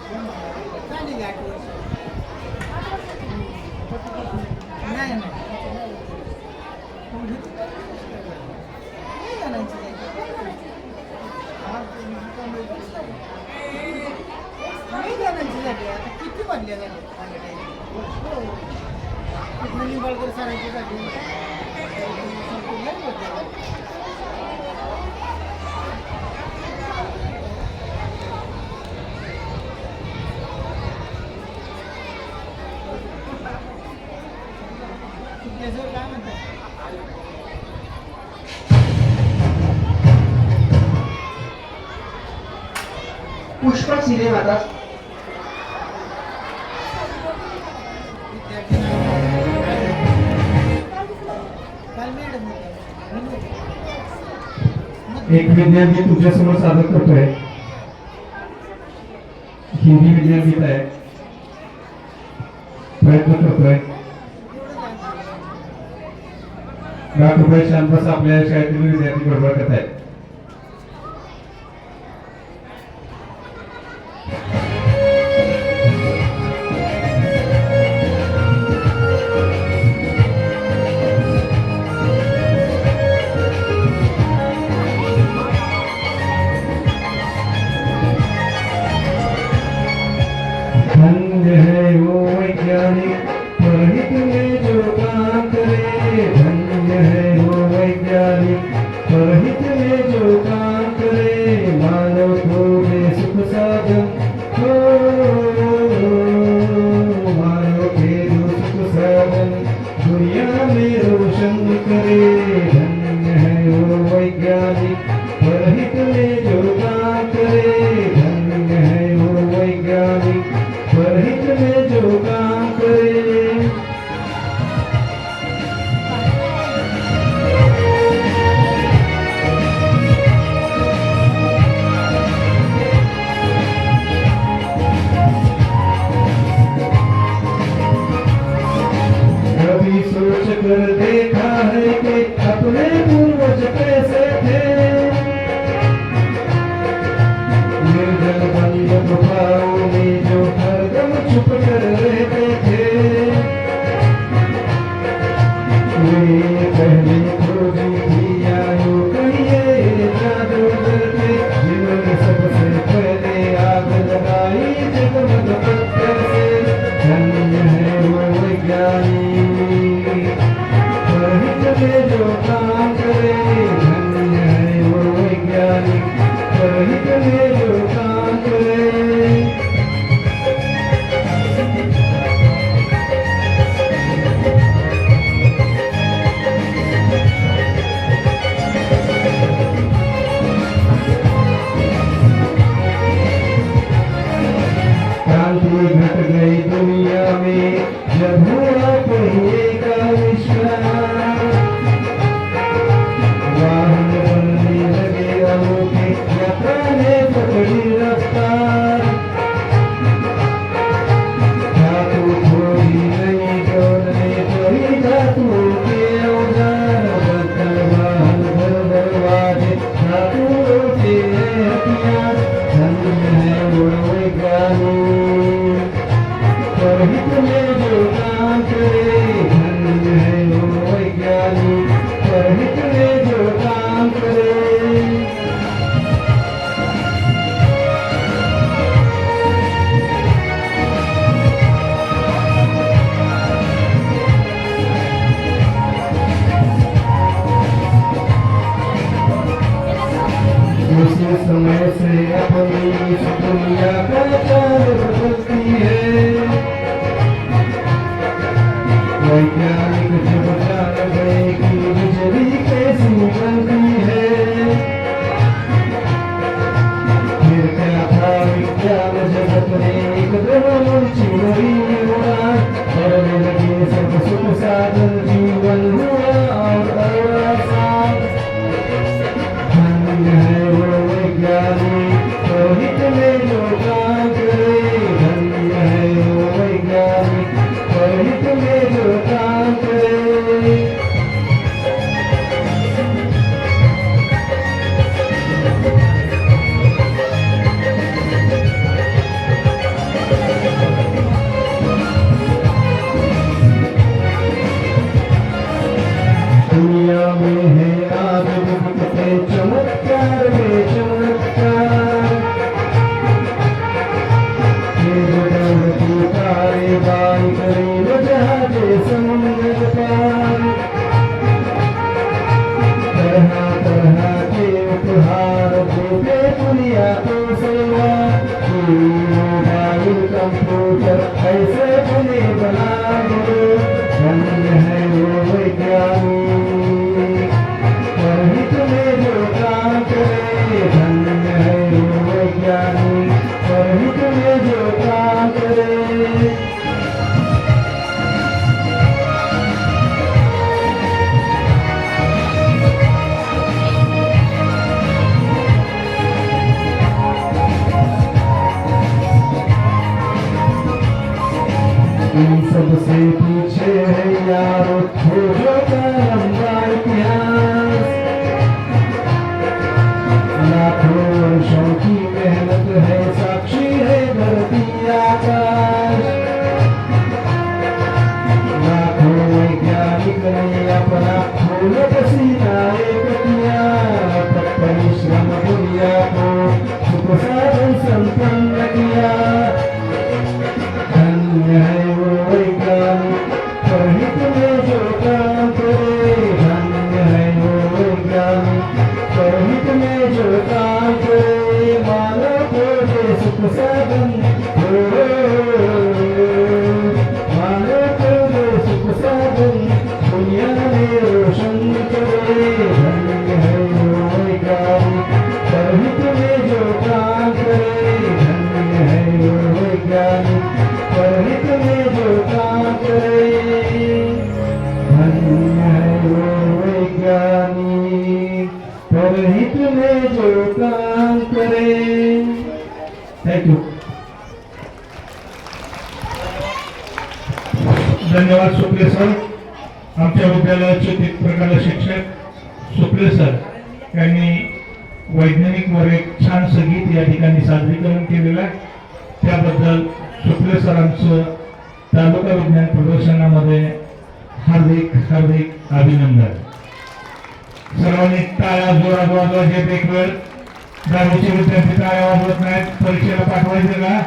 झाली 8 वर्ष. नाही नाही जणांची जणांची झाली आता किती बनल्या झाली निंबाळकर सरांची झाली काय म्हणतात पुष्पक सिने माता एक विद्यार्थी तुमच्या समोर सादर करतोय. हिंदी विद्यार्थी आहे, प्रयत्न करतोय. डॉक्टर शांतपास आपल्या शाळेतील विद्यार्थी बरोबर करत आहेत. धन्य है वो वैज्ञानिक परहित में जो काम करे. धन्य है वो वैज्ञानिक परहित में जो काम करे. मानव को दे सुख साधन हो, मानव के जो सुख साधन दुनिया में रोशन करे. धन्य है वो वैज्ञानिक परहित में जो काम करे. धन्य है वो वैज्ञानिक परहित में जो काम करे. कभी सोच कर देखा है कि अपने पूर्वज कैसे थे. निर्जल बंद गुफाओं में जो हरदम छुप कर रहते थे. वे पहले खोजी थी आयु कहिए जादूगर थे. जिन्होंने सबसे पहले आग लगाई जगमग पत्थर से. धन्य है वो वैज्ञानिक परहित में जो काम करे. धन्य है वो वैज्ञानिक परहित में जो काम करे. क्रांति घट गई दुनिया में जब हुआ पहिए का विश्वास. वाहन बनने लगे अनोखे यात्रा ने पकड़ी रफ्तार. धातु थोड़ी नई जोड़ने कोई धातु के औजार. बर्तन वाहन घर दरवाजे धातुओं के हथियार. धन्य है वो वैज्ञानिक परहित में जो काम करे. धन्य है वो वैज्ञानिक परहित में जो काम करे. उसी समय से अपनी इस दुनिया का चाल बदलती है. वैज्ञानिक जब जान गए कि बिजली कैसी बनती है. फिर क्या था विज्ञान जगत ने एकदम चिड़ई उड़ान. करने लगे सब सुख साधन जीवन हुआ और आसान. धन्य है वो वैज्ञानिक सबसे पीछे है यारो खोजों का लंबा इतिहास। लाखों वर्षों की मेहनत है, साक्षी है धरती आकाश। लाखों वैज्ञानिक ने अपना खून पसीना एक किया, तब परिश्रम दुनिया को सुख साधन संपन्न किया। धन्य है वो वैज्ञानिक परहित में जो काम करे, धन्य है वो वैज्ञानिक परहित में जो काम करे। मानव को दे सुख साधन मानव को दे सुख साधन, दुनिया में रोशन करे। धन्य है वो वैज्ञानिक परहित में जो काम करे, धन्य है वो वैज्ञानिक परहित में जो काम करे। धन्य है वो वैज्ञानिक परहित में जो काम करे। Thank you. धन्यवाद सुप्रिय सर. आमच्या विद्यालयाचे प्रकार शिक्षक सुप्रिय सर यांनी वैज्ञानिक वर एक छान संगीत या ठिकाणी सादरीकरण केलेलं आहे. त्याबद्दल सुप्रिय सरांचं तालुका विज्ञान प्रदर्शनामध्ये हार्दिक हार्दिक अभिनंदन. सर्वांनी टाळ्या जोरात वाजवायचे. एक वेळ दहावीचे विद्यार्थी टाळ्या वाजवत नाहीत, परीक्षेला पाठवायचे का?